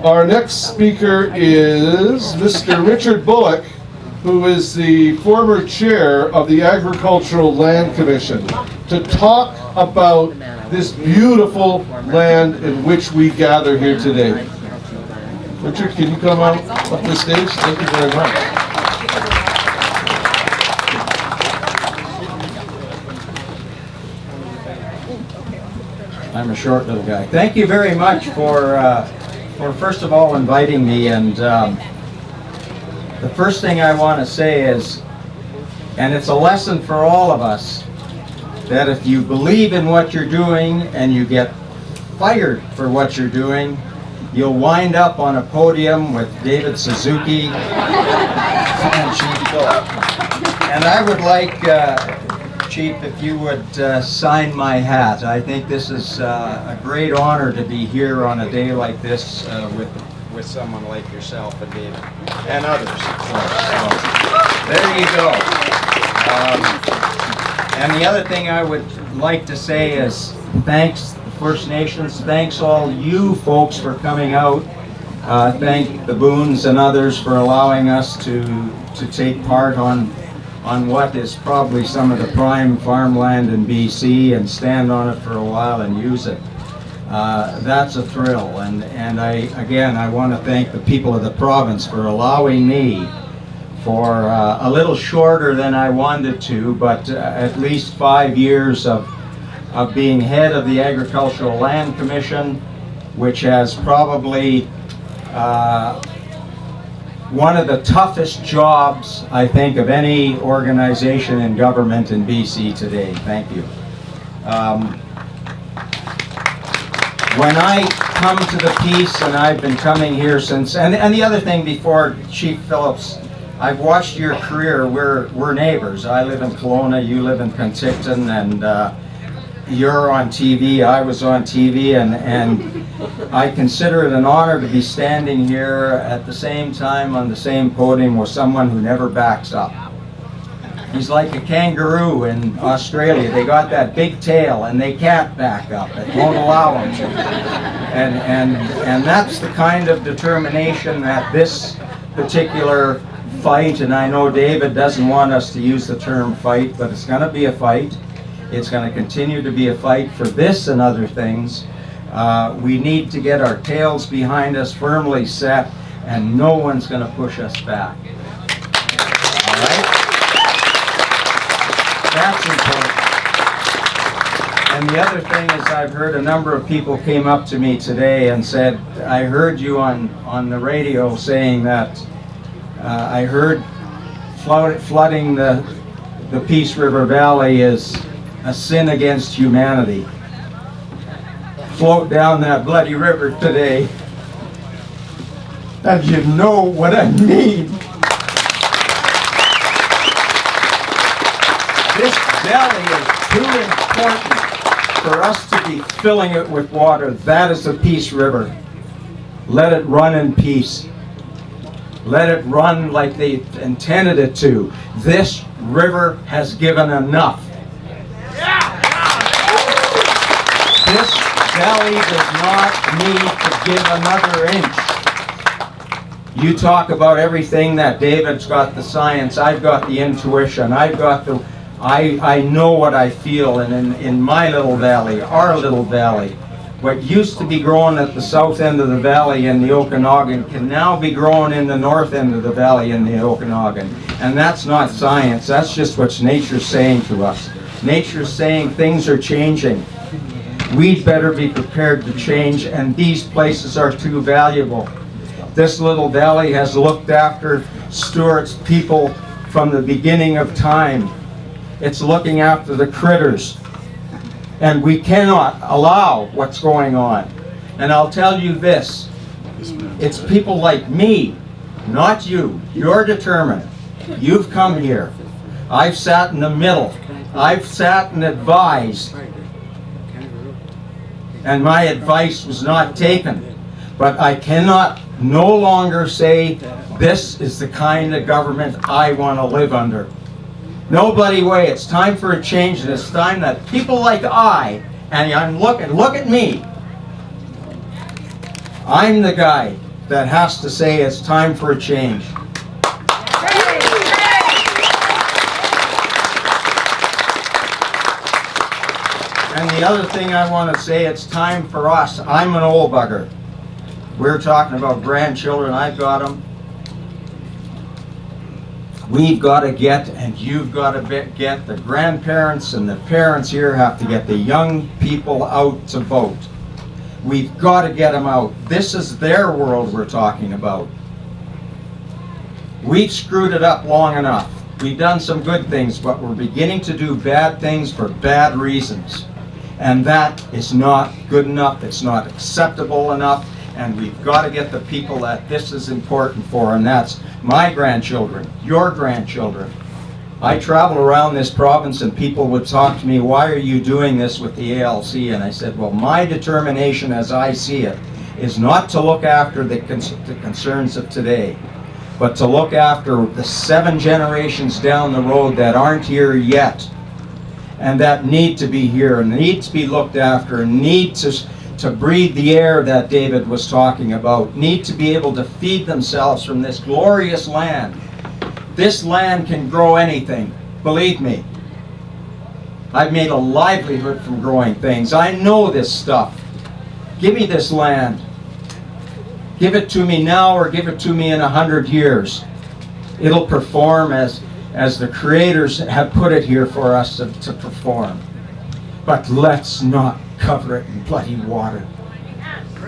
Our next speaker is Mr. Richard Bullock, who is the former chair of the Agricultural Land Commission, to talk about this beautiful land in which we gather here today. Richard, can you come out up the stage? Thank you very much. I'm a short little guy. Thank you very much for first of all inviting me. And the first thing I want to say is, and it's a lesson for all of us, that if you believe in what you're doing and you get fired for what you're doing, you'll wind up on a podium with David Suzuki and Chief Bullock. And I would like, Chief, if you would sign my hat. I think this is a great honor to be here on a day like this with someone like yourself and David and others, of course. So, there you go. And the other thing I would like to say is thanks the First Nations, thanks all you folks for coming out. Thank the Boones and others for allowing us to take part on what is probably some of the prime farmland in BC and stand on it for a while and use it. That's a thrill, and I want to thank the people of the province for allowing me for a little shorter than I wanted to, but at least 5 years of being head of the Agricultural Land Commission, which has probably one of the toughest jobs, I think, of any organization in government in BC today. Thank you. When I come to the piece, and I've been coming here since, and the other thing before Chief Phillips, I've watched your career. We're neighbors. I live in Kelowna, you live in Penticton, and you're on TV, I was on TV, and I consider it an honor to be standing here at the same time on the same podium with someone who never backs up. He's like a kangaroo in Australia. They got that big tail and they can't back up. It won't allow them to. And that's the kind of determination that this particular fight, and I know David doesn't want us to use the term fight, but it's going to be a fight. It's going to continue to be a fight for this and other things. We need to get our tails behind us, firmly set, and no one's going to push us back. All right? That's important. And the other thing is, I've heard a number of people came up to me today and said, I heard you on the radio saying that I heard flooding the Peace River Valley is a sin against humanity. Float down that bloody river today, and you know what I mean. This valley is too important for us to be filling it with water. That is the Peace River. Let it run in peace. Let it run like they intended it to. This river has given enough. This valley does not need to give another inch. You talk about everything that David's got the science, I've got the intuition, I've got the, I know what I feel, and in my little valley, our little valley, what used to be grown at the south end of the valley in the Okanagan can now be grown in the north end of the valley in the Okanagan. And that's not science, that's just what nature's saying to us. Nature's saying things are changing. We'd better be prepared to change, and these places are too valuable. This little valley has looked after Stuart's people from the beginning of time. It's looking after the critters. And we cannot allow what's going on. And I'll tell you this, it's people like me, not you. You're determined. You've come here. I've sat in the middle. I've sat and advised. And my advice was not taken. But I cannot no longer say, this is the kind of government I want to live under. Nobody way. It's time for a change, and it's time that people like look at me. I'm the guy that has to say it's time for a change. And the other thing I want to say, it's time for us. I'm an old bugger. We're talking about grandchildren. I've got them. We've got to get, and you've got to get, the grandparents and the parents here have to get the young people out to vote. We've got to get them out. This is their world we're talking about. We've screwed it up long enough. We've done some good things, but we're beginning to do bad things for bad reasons. And that is not good enough. It's not acceptable enough. And we've got to get the people that this is important for, and that's my grandchildren, your grandchildren. I travel around this province and people would talk to me, why are you doing this with the ALC? And I said, well, my determination as I see it is not to look after the concerns of today, but to look after the 7 generations down the road that aren't here yet, and that need to be here, and need to be looked after, and need to breathe the air that David was talking about, need to be able to feed themselves from this glorious land. This land can grow anything, believe me. I've made a livelihood from growing things. I know this stuff. Give me this land. Give it to me now or give it to me in 100 years. It'll perform as the creators have put it here for us to perform. But let's not cover it in bloody water.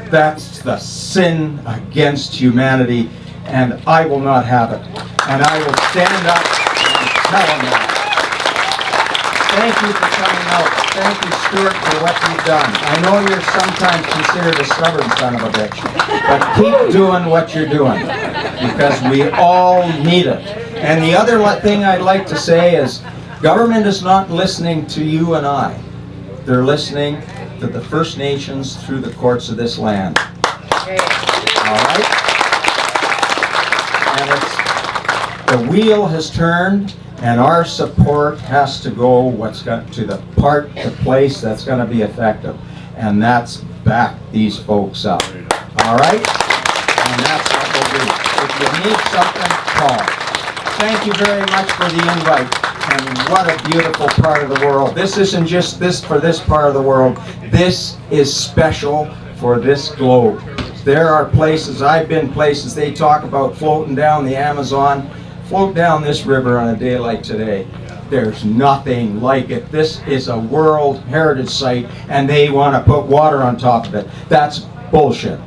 That's the sin against humanity, and I will not have it. And I will stand up and tell them that. Thank you for coming out. Thank you, Stuart, for what you've done. I know you're sometimes considered a stubborn son of a bitch, but keep doing what you're doing, because we all need it. And the other thing I'd like to say is, government is not listening to you and I. They're listening to the First Nations through the courts of this land. All right? And the wheel has turned, and our support has to go to the place that's going to be effective. And that's back these folks up. All right? And that's what we'll do. If you need something, call. Thank you very much for the invite. And what a beautiful part of the world. This isn't just this for this part of the world. This is special for this globe. There are places, I've been places, they talk about floating down the Amazon. Float down this river on a day like today. There's nothing like it. This is a World Heritage Site, and they want to put water on top of it. That's bullshit.